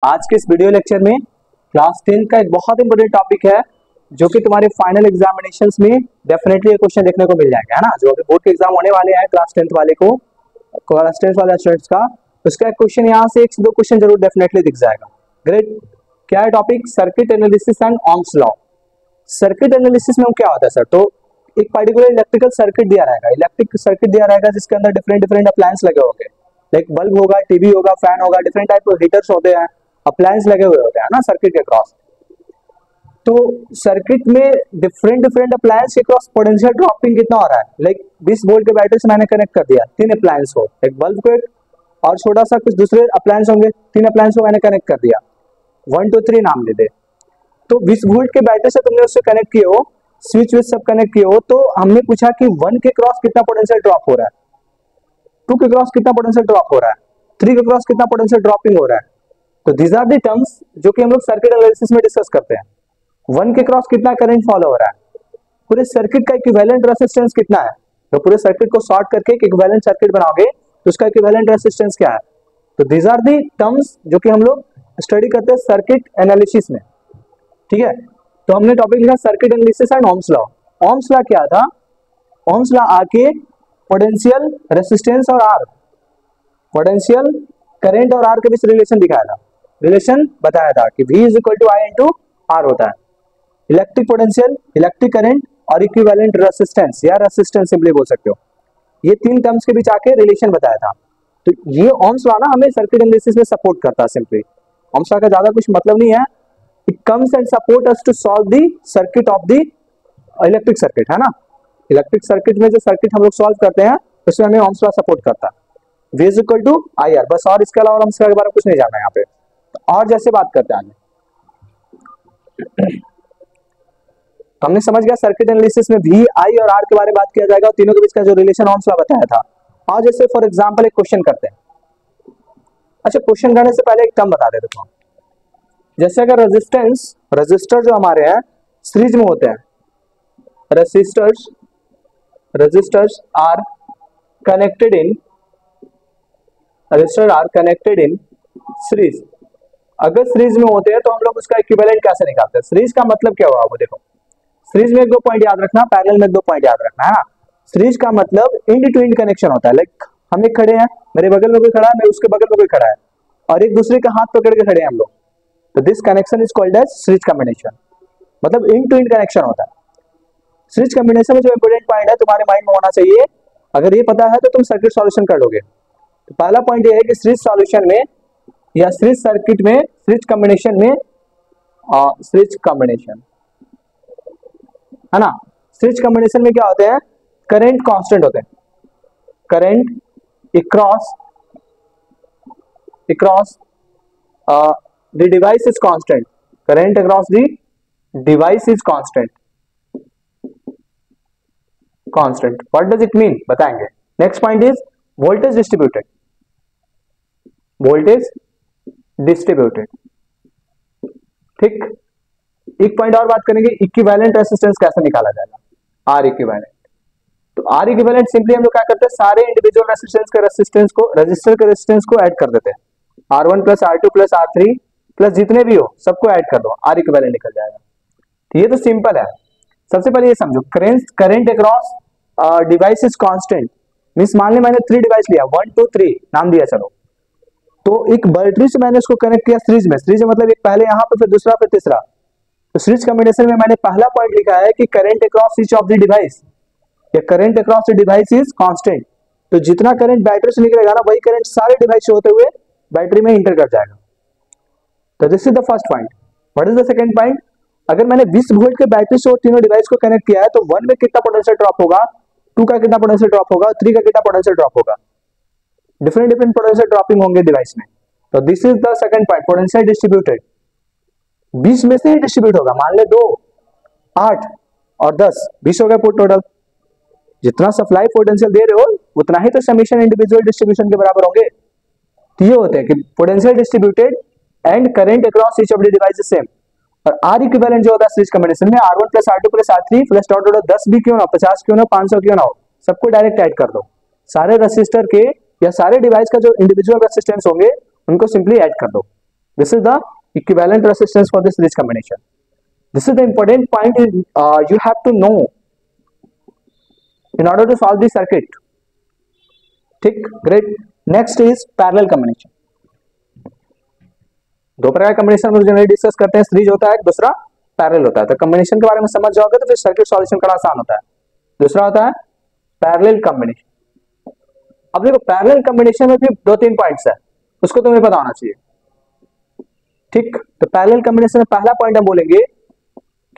आज के इस वीडियो लेक्चर में क्लास 10 का एक बहुत इंपॉर्टेंट टॉपिक है जो कि तुम्हारे फाइनल एग्जामिनेशंस में डेफिनेटली ये क्वेश्चन देखने को मिल जाएगा, है ना। जो अभी बोर्ड के एग्जाम होने वाले हैं क्लास 10 वाले को, क्लास 10 वाले स्टूडेंट्स का, उसका एक क्वेश्चन यहाँ से एक से दो क्वेश्चन जरूर डेफिनेटली दिख जाएगा। ग्रेट। क्या है topic? Circuit analysis and Ohm's law. Circuit analysis में क्या होता है सर? तो एक पर्टिकुलर इलेक्ट्रिकल सर्किट दिया रहेगा, इलेक्ट्रिक सर्किट दिया रहेगा जिसके अंदर डिफरेंट डिफरेंट अप्लायंस लगे होंगे, लाइक बल्ब होगा, टीवी होगा, फैन होगा, डिफरेंट टाइप के हीटर्स होते हैं, अप्लायंस लगे हुए होते हैं ना सर्किट के क्रॉस। तो सर्किट में डिफरेंट डिफरेंट अप्लायंस के क्रॉस पोटेंशियल ड्रॉपिंग कितना हो रहा है? लाइक 20 वोल्ट के बैटरी से मैंने कनेक्ट कर दिया, तीन अप्लायंस को, एक बल्ब को, एक और छोटा सा कुछ दूसरे अप्लायंस होंगे, तीन अप्लायंस को मैंने कनेक्ट कर दिया, 1 2 3 नाम दे दे। तो 20 वोल्ट के बैटरी से तुमने उससे कनेक्ट किए हो, स्विच विच सब कनेक्ट किए हो, तो हमने पूछा कि 1 के क्रॉस कितना पोटेंशियल ड्रॉप हो रहा है, 2 के क्रॉस कितना पोटेंशियल ड्रॉप हो रहा है, 3 के क्रॉस कितना पोटेंशियल ड्रॉपिंग हो रहा है। तो दीज आर द टर्म्स जो कि हम लोग सर्किट एनालिसिस में डिस्कस करते हैं। 1 के क्रॉस कितना करंट फॉलो हो रहा है, पूरे सर्किट का इक्विवेलेंट रेजिस्टेंस कितना है। तो पूरे सर्किट को शॉर्ट करके एक इक्विवेलेंट सर्किट बनाओगे तो उसका इक्विवेलेंट रेजिस्टेंस क्या है। तो दीज आर द टर्म्स जो कि हम लोग स्टडी करते हैं सर्किट एनालिसिस में, ठीक है। तो हमने टॉपिक लिखा circuit analysis and Ohm's law. Ohm's law क्या था? ओम्स लॉ आके पोटेंशियल, रेजिस्टेंस और आर, पोटेंशियल, करंट और आर के बीच रिलेशन दिखाया था, रिलेशन बताया था कि V is equal to I into R होता है। इलेक्ट्रिक पोटेंशियल, इलेक्ट्रिक करंट और इक्विवेलेंट रेजिस्टेंस या रेजिस्टेंस सिंपली बोल सकते हो, ये तीन टर्म्स के बीच आके रिलेशन बताया था। तो ये ओम्स लॉ ना हमें सर्किट एनालिसिस में सपोर्ट करता है। सिंपली ओम्स लॉ का ज्यादा कुछ मतलब नहीं है, it comes and support us to solve the circuit of the electric circuit, है ना। इलेक्ट्रिक सर्किट में जो सर्किट हम लोग सॉल्व करते हैं उसमें हमें ओम्स लॉ सपोर्ट करता है। V is equal to I R, बस, और इसके अलावा ओम्स लॉ के बारे में कुछ नहीं जानना है यहाँ पे। तो और जैसे बात करते हैं आगे, तो हमने समझ गया सर्किट एनालिसिस में V, I और R के बारे में बात किया जाएगा और तीनों के बीच का जो रिलेशन ओम्स लॉ बताया था। और जैसे फॉर एग्जांपल एक क्वेश्चन करते हैं। अच्छा, क्वेश्चन करने से पहले एक टर्म बता देते हैं। जैसे अगर रेजिस्टेंस, रजिस्टर जो हमारे हैं सीरीज में होते हैं, resistors are connected in, resistor are connected in series. अगर सीरीज में होते हैं तो हम लोग उसका इक्विवेलेंट कैसे निकालते हैं? सीरीज का मतलब क्या हुआ वो देखो। सीरीज में एक दो पॉइंट याद रखना, पैरेलल में एक दो पॉइंट याद रखना, है ना। सीरीज का मतलब इंड टू इंड कनेक्शन होता है। लाइक हम एक खड़े हैं, मेरे बगल में कोई खड़ा है, मैं उसके बगल में कोई खड़ा है, और एक दूसरे का हाथ पकड़ के खड़े हैं हम लोग, तो this connection is called as series combination. मतलब इंड टू इंड कनेक्शन होता है। सीरीज कॉम्बिनेशन में जो इंपोर्टेंट पॉइंट है तुम्हारे माइंड में होना चाहिए, अगर ये पता है तो तुम सर्किट सॉल्यूशन कर लोगे। तो पहला पॉइंट ये है कि सीरीज सॉल्यूशन में या सीरीज सर्किट में, सीरीज कॉम्बिनेशन में, सीरीज कॉम्बिनेशन, है ना, सीरीज कॉम्बिनेशन में क्या होते हैं? करंट कांस्टेंट होते हैं, current across the device is constant, current across the device is constant. What does it mean? बताएंगे। Next point is voltage distributed, ठीक। एक पॉइंट और बात करेंगे, इक्विवेलेंट रेजिस्टेंस कैसे निकाला जाएगा, आर इक्विवेलेंट। तो आर इक्विवेलेंट सिंपली हम लोग क्या करते हैं, सारे इंडिविजुअल रेजिस्टेंस के रेजिस्टेंस को, रजिस्टर के रेजिस्टेंस को ऐड कर देते हैं, R1 plus R2 plus R3 plus जितने भी हो सबको ऐड कर दो, आर इक्विवेलेंट निकल जाएगा। तो ये तो सिंपल है। सबसे पहले ये समझो, current across device is constant, means मान ली मैंने 3 डिवाइस लिया, 1 2 3 नाम दिया, चलो। तो एक बैटरी से मैंने उसको कनेक्ट किया सीरीज में, सीरीज मतलब एक पहले यहाँ पे, फिर दूसरा, फिर तीसरा। तो सीरीज कॉम्बिनेशन में मैंने पहला पॉइंट लिखा है कि current across each of the device, या current across the device is constant. तो जितना करंट बैटरी से निकलेगा ना, वही करंट सारे डिवाइस से होते हुए बैटरी में इंटर कर जाएगा। तो this is the first point. What is the second point? अगर मैंने 20 वोल्ट के बैटरी से तीनों डिवाइस को कनेक्ट किया है तो 1 में कितना पोटेंशियल ड्रॉप होगा, 2 का कितना पोटेंशियल ड्रॉप होगा, 3 का कितना पोटेंशियल ड्रॉप होगा, डिफरेंट डिफरेंट पोटेंशियल ड्रॉपिंग होंगे डिवाइस में। तो this is the second point, potential distributed. 20 में से ही डिस्ट्रीब्यूट होगा, मान ले 2 8 और 10 20 हो गया टोटल। जितना सप्लाई पोटेंशियल दे रहे हो उतना ही तो समेशन इंडिविजुअल डिस्ट्रीब्यूशन के बराबर होंगे। तो ये होते हैं कि potential distributed and current across each of the device is same. और आर इक्विवेलेंट जो होता है सीरीज कॉम्बिनेशन में, R1 plus R2 plus R3 plus dot dot 10 भी क्यों ना, 50 क्यों ना, 500 क्यों ना हो, सबको डायरेक्ट ऐड कर दो। सारे रेसिस्टर के या सारे डिवाइस का जो इंडिविजुअल रेसिस्टेंस होंगे उनको सिंपली ऐड कर दो। This is the equivalent resistance for this series combination. This is the important point you have to know in order to solve this circuit. ठीक, great. Next is parallel combination. दो प्रकार का combination हम generally discuss करते हैं, series होता है, दूसरा पैरेलल होता है. तो कॉम्बिनेशन के बारे में समझ जाओगे तो फिर सर्किट सॉल्यूशन करना आसान होता है. दूसरा होता है पैरेलल कॉम्बिनेशन. अब देखो पैरेलल कॉम्बिनेशन में भी दो तीन पॉइंट्स है, उसको तुम्हें पता होना चाहिए. ठीक, तो पैरेलल कॉम्बिनेशन में पहला पॉइंट हम बोलेंगे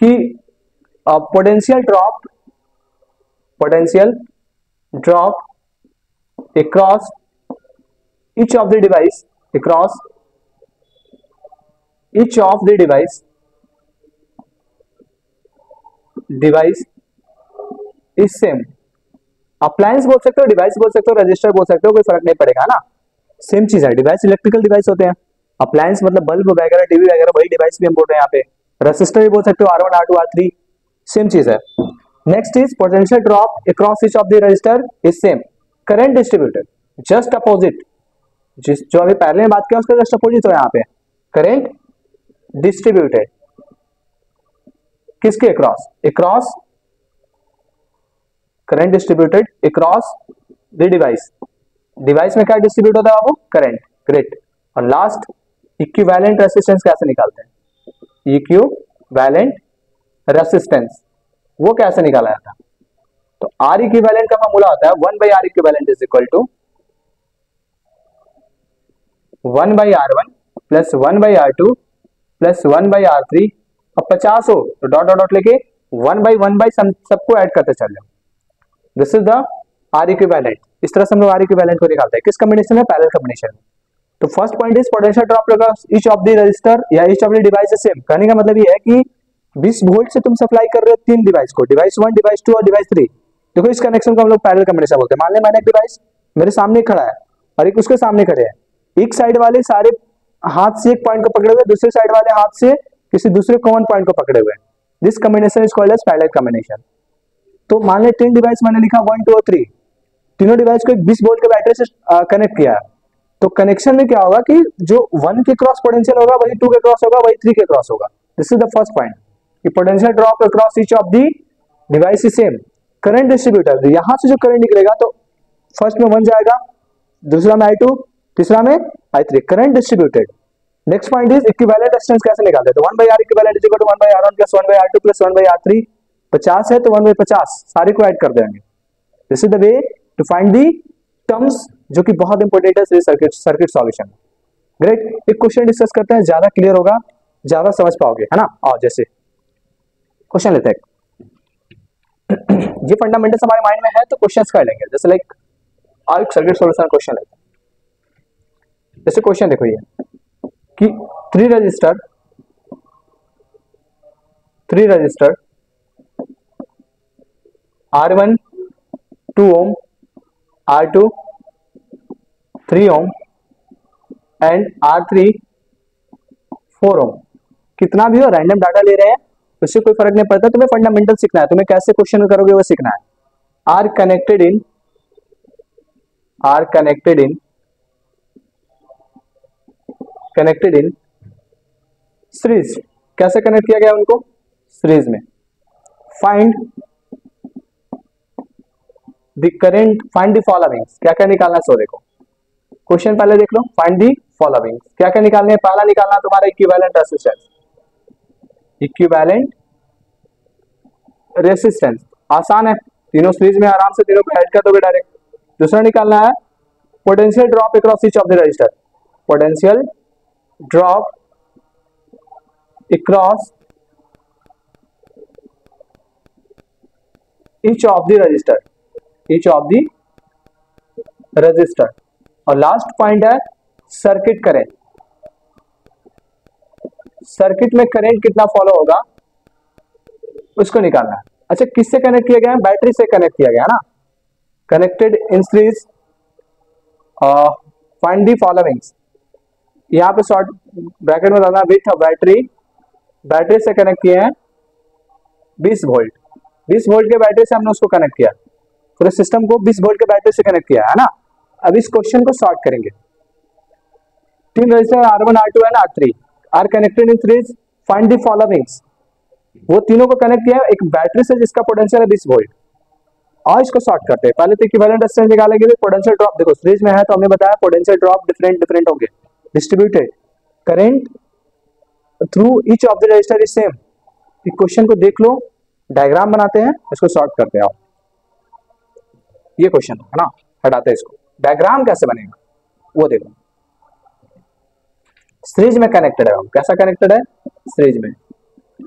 कि potential drop across each of the device is same. Appliance बोल सकते हो, डिवाइस बोल सकते हो, रजिस्टर बोल सकते हो, कोई फर्क नहीं पड़ेगा ना, सेम चीज है. डिवाइस इलेक्ट्रिकल डिवाइस होते हैं, अप्लायंस मतलब बल्ब वगैरह, टीवी वगैरह, वही डिवाइस भी हम बोल रहे हैं यहाँ पे. रजिस्टर भी बोल सकते हो, R1 R2 R3, सेम चीज है. Next is potential drop across each of the register is same. Current distributed just opposite, जिस जो अभी पहले में बात किया उसका जस्ट अपोजिट हो यहाँ पे. करंट डिस्ट्रीब्यूटेड किसके across current distributed across the device में क्या डिस्ट्रीब्यूट होता है बाबू? करंट. ग्रेट. और लास्ट इक्विवेलेंट रेसिस्टेंस कैसे निकालते हैं? इक्विवेलेंट रेसिस्टेंस वो कैसे निकाला जाता है? तो आर इक्विवेलेंट का फॉर्मूला होता है 1/R equivalent is equal to 1/R1 plus 1/R2 plus 1/R3. अब 50 हो तो डॉट डॉट डॉट लेके 1/1 सबको ऐड करते चल जाओ. This is the R equivalent. इस तरह से हम लोग आर इक्विवेलेंट को निकालते हैं. किस कॉम्बिनेशन में? Parallel combination. तो first point is potential drop across each of the resistor या each of the device is same. कहने का मतलब ये है कि 20 वोल्ट से तुम सप्लाई कर रहे हो तीन डिवाइस को, डिवाइस 1, डिवाइस 2 और डिवाइस 3. देखो इस कनेक्शन को हम लोग पैरेलल कॉम्बिनेशन बोलते हैं. मान ले मैंने एक डिवाइस मेरे सामने खड़ा है और एक उसके सामने खड़े हैं. एक साइड वाले सारे हाथ से एक पॉइंट को पकड़े हुए, दूसरे साइड वाले हाथ से किसी दूसरे कॉमन पॉइंट को पकड़े हुए. This combination is called as parallel combination. तो मान ले तीन डिवाइस मैंने लिखा 1, 2 और 3. तीनों डिवाइस को एक 20 वोल्ट के बैटरी से कनेक्ट किया. तो कनेक्शन में क्या होगा कि जो 1 के क्रॉस पोटेंशियल होगा वही 2 के क्रॉस होगा, वही 3 के क्रॉस होगा. This is the first point कि potential drop across each of the device is same. Current distributor यहां से जो करंट निकलेगा तो फर्स्ट में 1 जाएगा, दूसरा में I2, तीसरा में I3. Current distributed. Next point is equivalent resistance कैसे निकालते हैं? तो 1/R equivalent is equal to 1/R1 plus 1/R2 plus 1/R3. 50 है तो 1/50 सारे को ऐड कर देंगे. This is the way to find the terms जो कि बहुत इंपॉर्टेंट है सर्किट सॉल्यूशन. ग्रेट. एक क्वेश्चन डिस्कस करते हैं, ज्यादा क्लियर होगा, ज्यादा समझ पाओगे, है ना. और जैसे क्वेश्चन लेते हैं, ये फंडामेंटल्स हमारे माइंड में है तो क्वेश्चंस कर लेंगे. जैसे लाइक एक सर्किट सॉल्यूशन क्वेश्चन लेते हैं. जैसे क्वेश्चन देखो ये कि 3 register R1 2 Om, R2 3 ohm and R3 4 ओम. कितना भी हो रैंडम डाटा ले रहे हैं, उससे कोई फर्क नहीं पड़ता. तुम्हें फंडामेंटल सीखना है, तुम्हें कैसे क्वेश्चन करोगे वो सीखना है. Are connected in series. कैसे कनेक्ट किया गया उनको? सीरीज में. Find the current, find the following. क्या क्या निकालना है? सो देखो क्वेश्चन पहले देख लो. फाइंड द फॉलोइंग क्या क्या निकालने हैं? पहला निकालना तुम्हारा इक्विवेलेंट रेजिस्टेंस. इक्विवेलेंट रेसिस्टेंस आसान है, तीनों सीरीज में आराम से तीनों को ऐड कर दोगे डायरेक्ट. दूसरा निकालना है potential drop across each of the register. Potential drop across each of the register. और लास्ट पॉइंट है सर्किट करंट. सर्किट में करंट कितना फॉलो होगा उसको निकालना है. अच्छा किससे कनेक्ट किया गया है? बैटरी से कनेक्ट किया गया ना. Connected in series. Find the followings. यहाँ पे शॉर्ट ब्रैकेट में डालना विथ बैटरी से कनेक्ट किए हैं 20 वोल्ट. 20 वोल्ट के बैटरी से हमने उसको कनेक्ट किया, पूरे सिस्टम को 20 वोल्ट के बैटरी से कनेक्ट किया है ना. अब इस क्वेश्चन को सॉल्व करेंगे. तीन resistor R1 R2 and R3 are connected in series, find the followings. वो तीनों को कनेक्ट किया एक बैटरी से जिसका पोटेंशियल है 20 वोल्ट। और इसको सॉर्ट करते हैं, पहले तो इक्विवेलेंट रेजिस्टेंस निकालेंगे, फिर पोटेंशियल ड्रॉप। देखो सीरीज में है तो हमने बताया पोटेंशियल ड्रॉप डिफरेंट डिफरेंट होंगे, distributed current through each of the resistor is same. Question को देख लो, डायग्राम बनाते हैं, इसको सॉर्ट करते हैं। आप ये क्वेश्चन है ना, हटाते हैं इसको। डायग्राम कैसे बनेगा वो देखो। सीरीज में कनेक्टेड है, कैसा कनेक्टेड है सीरीज में।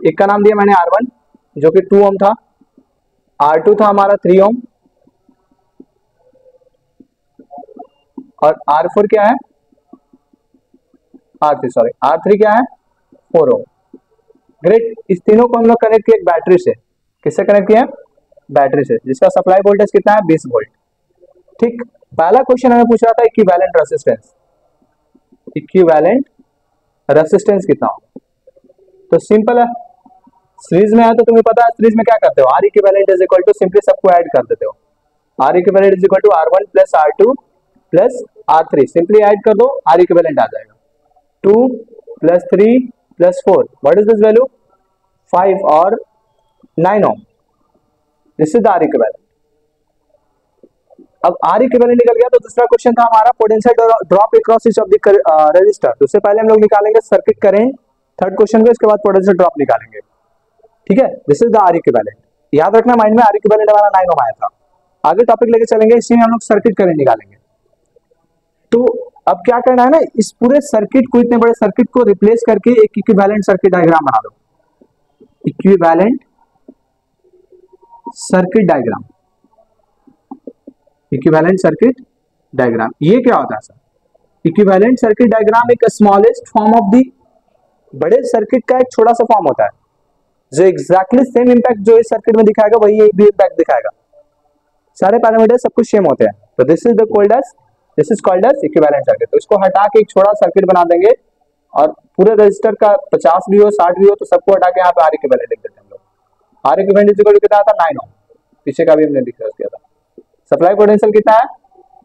एक का नाम दिया मैंने R1 जो कि 2 ओम था, R2 था हमारा 3 ओम, और R4 क्या है, R3 क्या है 4 ओम। ग्रेट, इस तीनों को हम लोग कनेक्ट किया एक बैटरी से। किससे कनेक्ट किया, बैटरी से, जिसका सप्लाई वोल्टेज कितना है 20 वोल्ट। ठीक, पहला क्वेश्चन हमें पूछ रहा था इक्विवेलेंट रेजिस्टेंस, इक्विवेलेंट रेजिस्टेंस कितना हो। तो सिंपल है, सीरीज में है तो तुम्हें पता है सीरीज में क्या करते हो, R equivalent is equal to simply सबको ऐड कर देते हो। R equivalent is equal to R1 plus R2 plus R3, simply add कर दो, आर इक्विवेलेंट आ जाएगा। 2 plus 3 plus 4, what is this value 5 और 9 ohm. This is the R equivalent. अब आर इक्विवेलेंट निकल गया तो दूसरा क्वेश्चन था हमारा potential drop across each of the resistor. तो उससे पहले हम लोग निकालेंगे सर्किट करंट, थर्ड क्वेश्चन को, इसके बाद पोटेंशियल ड्रॉप निकालेंगे। ठीक है, this is the R equivalent. याद रखना माइंड में, आर इक्विवेलेंट हमारा 9 ओम आया था। आगे टॉपिक लेके चलेंगे, इसी में हम लोग सर्किट करंट निकालेंगे। तो अब क्या करना है ना, इस पूरे सर्किट को, इतने बड़े सर्किट को रिप्लेस करके एक इक्विवेलेंट सर्किट डायग्राम बना दो। Equivalent circuit diagram, equivalent circuit diagram, ये क्या होता है सर? इक्विवेलेंट सर्किट डायग्राम एक स्मॉलेस्ट फॉर्म ऑफ द बड़े सर्किट का एक छोटा सा फॉर्म होता है, जो एग्जैक्टली सेम इंपैक्ट जो इस सर्किट में दिखाएगा वही भी इंपैक्ट दिखाएगा। सारे पैरामीटर सब कुछ सेम होते हैं। तो this is called as equivalent circuit. तो इसको हटा के एक छोटा सर्किट बना देंगे, और पूरे रजिस्टर का 50 भी हो 60 भी हो तो सबको हटा के यहाँ पे आर इक्विवेलेंट लिख देते हैं हम लोग। R equivalent is equal to कितना था 9 ओम, पीछे का भी हमने डिस्कस किया था। सप्लाई पोटेंशियल कितना है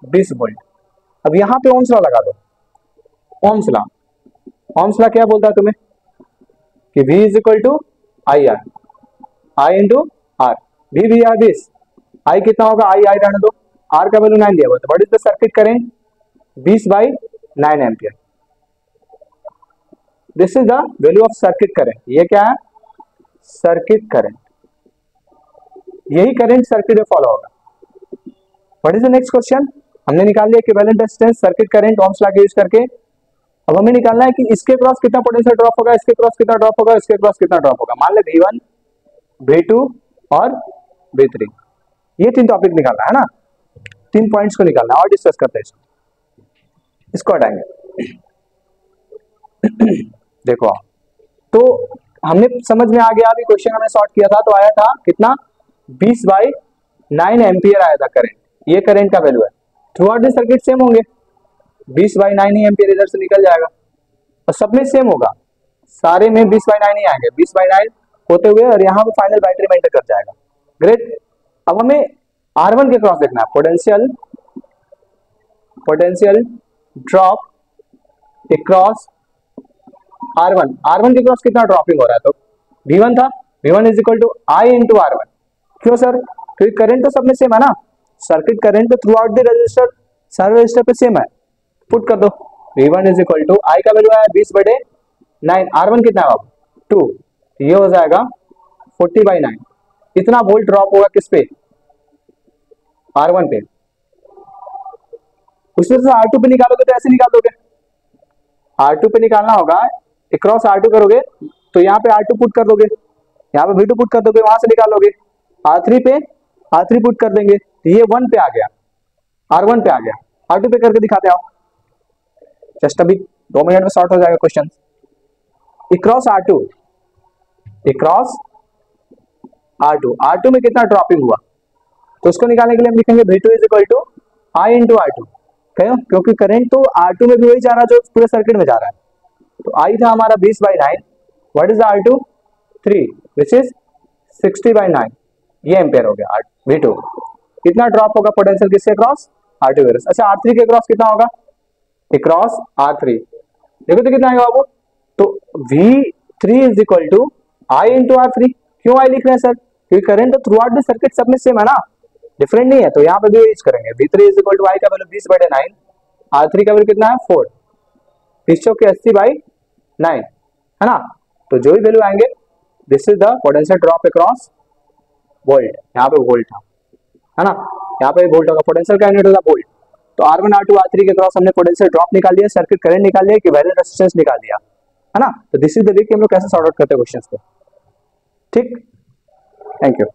20 वोल्ट। अब यहाँ पे ओम्स लॉ लगा दो। ओम्स लॉ, ओम्स लॉ क्या बोलता है तुम्हें कि V is equal to I R, I into R. V R 20, I कितना होगा, आई रहने दो, आर का वैल्यू 9 दिया हुआ है। What is the circuit current 20/9 ampere. This is the value of circuit current. ये क्या है, सर्किट करंट। यही करंट सर्किट में फॉलो होगा। What is the next question, हमने निकाल लिया equivalent resistance, circuit current, Ohm's law use करके। अब हमें निकालना है कि इसके क्रॉस कितना पोटेंशियल ड्रॉप होगा, इसके क्रॉस कितना ड्रॉप होगा, इसके क्रॉस कितना ड्रॉप होगा। मान ले V1, V2 और V3, ये 3 टॉपिक निकालना है ना, 3 पॉइंट्स को निकालना है और डिस्कस करते हैं इसको हटाएंगे। देखो तो हमने समझ में आ गया, अभी क्वेश्चन हमने सॉर्ट किया था तो आया था कितना 20/9 एम्पियर आया था करंट। ये करंट का वैल्यू है। Through out the circuit same होंगे, 20/9 ही एम्पियर इधर से निकल जाएगा और सब में सेम होगा, सारे में 20/9 ही आएंगे, 20/9 होते हुए और यहाँ पे फाइनल बैटरी में एंटर कर जाएगा। ग्रेट। अब हमें R1 के क्रॉस देखना है, पोटेंशियल ड्रॉप अक्रॉस R1 के क्रॉस कितना ड्रॉपिंग हो रहा है। तो V1 था, V1 is equal to I into R1। क्यों सर, क्योंकि करंट तो सब में सेम है ना, सर्किट करंट तो थ्रू आउट द रजिस्टर सारे रजिस्टर पे सेम है। पुट कर दो, V1 इज इक्वल टू आई का वैल्यू आया 20/9, R1 कितना है 2, ये हो जाएगा 40/9। इतना वोल्ट ड्रॉप होगा किस पे, R1 पे। उसमें से R2 पे निकालोगे तो ऐसे निकाल दोगे, R2 पे निकालना होगा, अक्रॉस R2 करोगे तो यहाँ पे R2 पुट कर दोगे, यहाँ पे V2 पुट कर दोगे, वहां से निकालोगे। R3 पे R3 पुट कर देंगे तो ये 1 पे आ गया, R1 पे आ गया। R2 पे करके दिखाते आओ, जस्ट अभी 2 मिनट में सॉर्ट हो जाएगा क्वेश्चन। अक्रॉस R2 में कितना ड्रॉपिंग हुआ, तो उसको निकालने के लिए हम लिखेंगे V2 is equal to I into R2। क्यों, क्योंकि करंट तो R2 में भी वही जा रहा है जो पूरे सर्किट में जा रहा है। तो आई था हमारा 20/9, what is R2 3 which is 60/9, ये एम्पियर हो गया V2। कितना ड्रॉप होगा पोटेंशियल किसके क्रॉस, R2 के क्रॉस। अच्छा R3 के क्रॉस कितना होगा, अक्रॉस R3 देखो तो कितना आएगा बाबू, तो V3 is equal to I into R3। क्यों आई लिख रहे हैं सर, क्योंकि करंट तो थ्रू आउट द सर्किट सब में सेम है ना, डिफरेंट नहीं है, तो यहाँ पे भी यूज करेंगे। V3 इज इक्वल टू आई का वैल्यू 20/9, R3 का वैल्यू कितना है 4, 20/80/9 है ना। तो जो भी वैल्यू आएंगे, this is the potential drop across volt, यहाँ पे वोल्ट था है ना, यहाँ पे वोल्ट होगा, पोटेंशियल का यूनिट होगा वोल्ट। तो R1 R2 R3 के क्रॉस हमने पोटेंशियल ड्रॉप निकाल लिया, सर्किट करंट निकाल लिया, इक्विवेलेंट रेजिस्टेंस निकाल लिया है ना। तो दिस इज द वे कि हम लोग कैसे सॉर्ट आउट करते हैं क्वेश्चंस को। ठीक, थैंक यू।